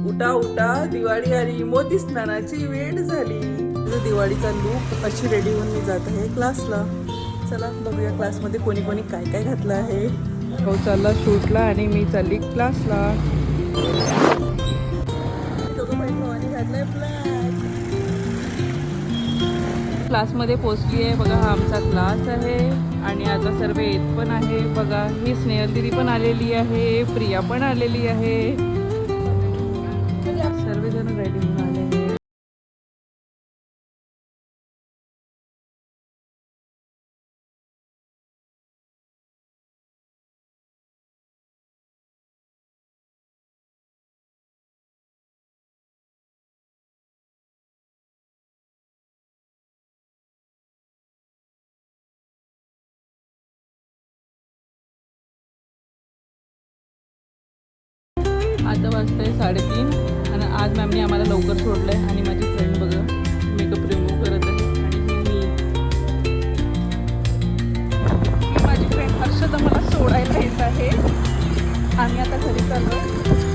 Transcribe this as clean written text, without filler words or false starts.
उठा उठा दिवाळी आली, मोती स्नानाची वेळ झाली. दिवाळीचा लूक अशी रेडी होऊन मी जात आहे क्लासला. चला बघूया क्लासमध्ये कोणी कोणी काय काय घातलं आहे. हो चालला शूटला आणि मी चालली क्लासला. दोघं बहीण भावांनी घातलाय ब्लॅक. क्लासमध्ये पोचली आहे बघा. हा आमचा क्लास आहे आणि आता सर्व येत पण आहे बघा. ही स्नेहल दीदी पण आलेली आहे, प्रिया पण आलेली आहे. सर्वजण रेडी होऊन आले आहेत. आता वाजतंय 3:30 आणि आज मॅमने आम्हाला लवकर सोडलंय. आणि माझी फ्रेंड बघा मेकअप रिमूव्ह करत आहे. आणि ही माझी फ्रेंड हर्षदा मला सोडायला येत आहे. आम्ही आता घरी चाललो.